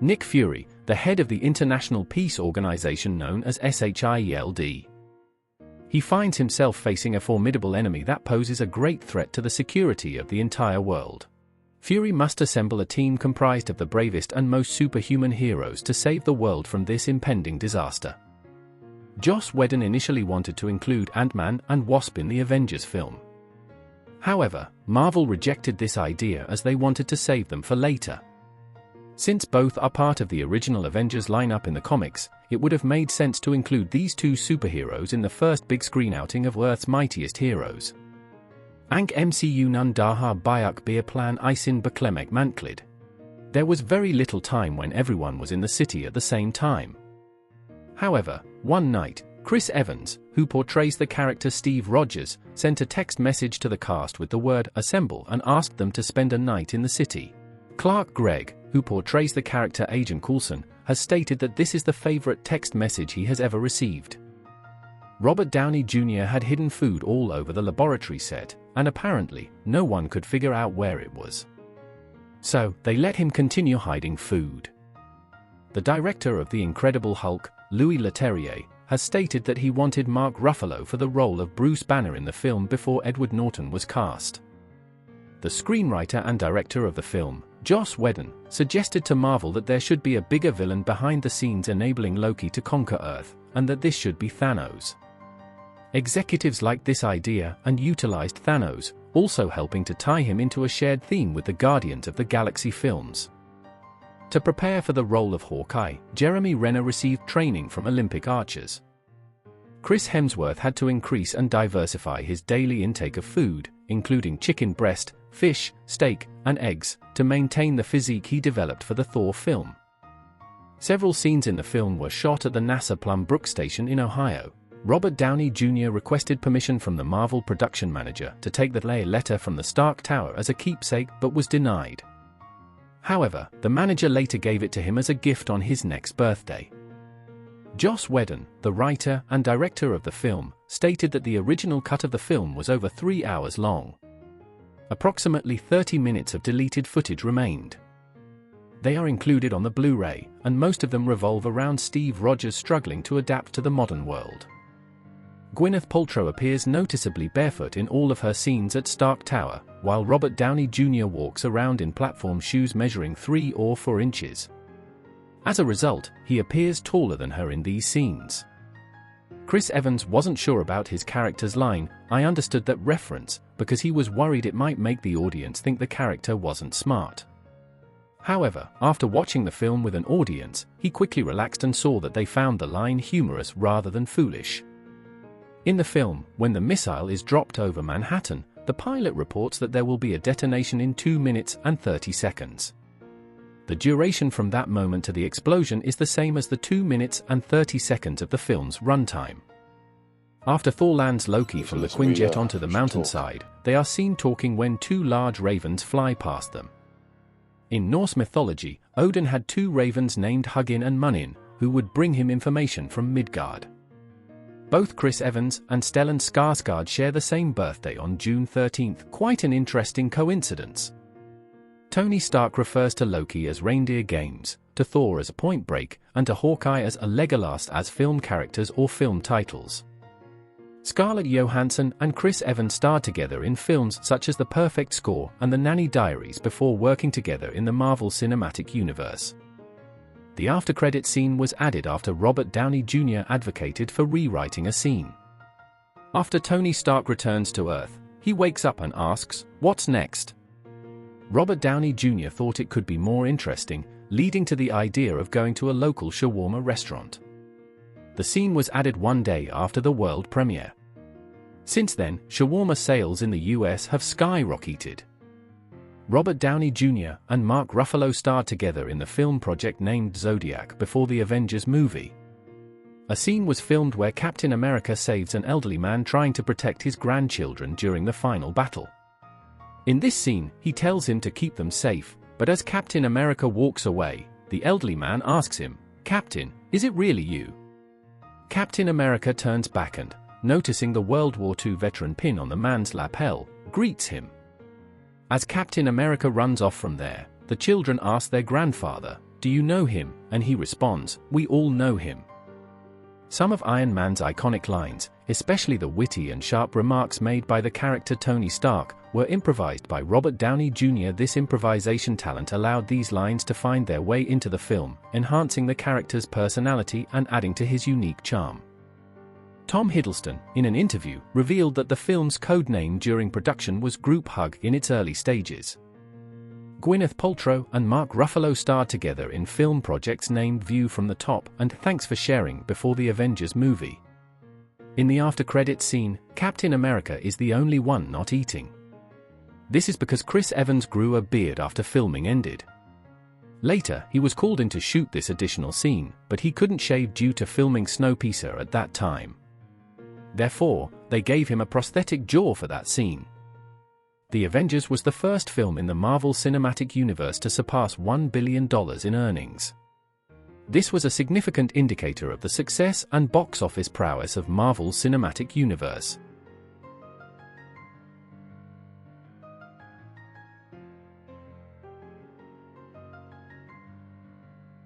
Nick Fury, the head of the international peace organization known as SHIELD. He finds himself facing a formidable enemy that poses a great threat to the security of the entire world. Fury must assemble a team comprised of the bravest and most superhuman heroes to save the world from this impending disaster. Joss Whedon initially wanted to include Ant-Man and Wasp in the Avengers film. However, Marvel rejected this idea as they wanted to save them for later. Since both are part of the original Avengers lineup in the comics, it would have made sense to include these two superheroes in the first big screen outing of Earth's mightiest heroes. Ang MCU nun daha bayak bir plan isin beklemek mantlid. There was very little time when everyone was in the city at the same time. However, one night, Chris Evans, who portrays the character Steve Rogers, sent a text message to the cast with the word "assemble" and asked them to spend a night in the city. Clark Gregg, who portrays the character Agent Coulson, has stated that this is the favorite text message he has ever received. Robert Downey Jr. had hidden food all over the laboratory set, and apparently, no one could figure out where it was. So, they let him continue hiding food. The director of The Incredible Hulk, Louis Leterrier, has stated that he wanted Mark Ruffalo for the role of Bruce Banner in the film before Edward Norton was cast. The screenwriter and director of the film, Joss Whedon, suggested to Marvel that there should be a bigger villain behind the scenes enabling Loki to conquer Earth, and that this should be Thanos. Executives liked this idea and utilized Thanos, also helping to tie him into a shared theme with the Guardians of the Galaxy films. To prepare for the role of Hawkeye, Jeremy Renner received training from Olympic archers. Chris Hemsworth had to increase and diversify his daily intake of food, including chicken breast, fish, steak, and eggs, to maintain the physique he developed for the Thor film. Several scenes in the film were shot at the NASA Plum Brook Station in Ohio. Robert Downey Jr. requested permission from the Marvel production manager to take the letter from the Stark Tower as a keepsake but was denied. However, the manager later gave it to him as a gift on his next birthday. Joss Whedon, the writer and director of the film, stated that the original cut of the film was over 3 hours long. Approximately 30 minutes of deleted footage remained. They are included on the Blu-ray, and most of them revolve around Steve Rogers struggling to adapt to the modern world. Gwyneth Paltrow appears noticeably barefoot in all of her scenes at Stark Tower, while Robert Downey Jr. walks around in platform shoes measuring 3 or 4 inches. As a result, he appears taller than her in these scenes. Chris Evans wasn't sure about his character's line, "I understood that reference," because he was worried it might make the audience think the character wasn't smart. However, after watching the film with an audience, he quickly relaxed and saw that they found the line humorous rather than foolish. In the film, when the missile is dropped over Manhattan, the pilot reports that there will be a detonation in 2 minutes and 30 seconds. The duration from that moment to the explosion is the same as the 2 minutes and 30 seconds of the film's runtime. After Thor lands Loki from the Quinjet onto the mountainside, they are seen talking when 2 large ravens fly past them. In Norse mythology, Odin had 2 ravens named Hugin and Munin, who would bring him information from Midgard. Both Chris Evans and Stellan Skarsgård share the same birthday on June 13th, quite an interesting coincidence. Tony Stark refers to Loki as Reindeer Games, to Thor as Point Break, and to Hawkeye as a Legolas as film characters or film titles. Scarlett Johansson and Chris Evans starred together in films such as The Perfect Score and The Nanny Diaries before working together in the Marvel Cinematic Universe. The after-credit scene was added after Robert Downey Jr. advocated for rewriting a scene. After Tony Stark returns to Earth, he wakes up and asks, "What's next?" Robert Downey Jr. thought it could be more interesting, leading to the idea of going to a local shawarma restaurant. The scene was added 1 day after the world premiere. Since then, shawarma sales in the US have skyrocketed. Robert Downey Jr. and Mark Ruffalo starred together in the film project named Zodiac before the Avengers movie. A scene was filmed where Captain America saves an elderly man trying to protect his grandchildren during the final battle. In this scene, he tells him to keep them safe, but as Captain America walks away, the elderly man asks him, "Captain, is it really you?" Captain America turns back and, noticing the World War II veteran pin on the man's lapel, greets him. As Captain America runs off from there, the children ask their grandfather, "Do you know him?" And he responds, "We all know him." Some of Iron Man's iconic lines, especially the witty and sharp remarks made by the character Tony Stark, were improvised by Robert Downey Jr. This improvisation talent allowed these lines to find their way into the film, enhancing the character's personality and adding to his unique charm. Tom Hiddleston, in an interview, revealed that the film's code name during production was Group Hug in its early stages. Gwyneth Paltrow and Mark Ruffalo starred together in film projects named View from the Top and Thanks for Sharing before the Avengers movie. In the after-credits scene, Captain America is the only one not eating. This is because Chris Evans grew a beard after filming ended. Later, he was called in to shoot this additional scene, but he couldn't shave due to filming Snowpiercer at that time. Therefore, they gave him a prosthetic jaw for that scene. The Avengers was the first film in the Marvel Cinematic Universe to surpass $1 billion in earnings. This was a significant indicator of the success and box office prowess of Marvel's Cinematic Universe.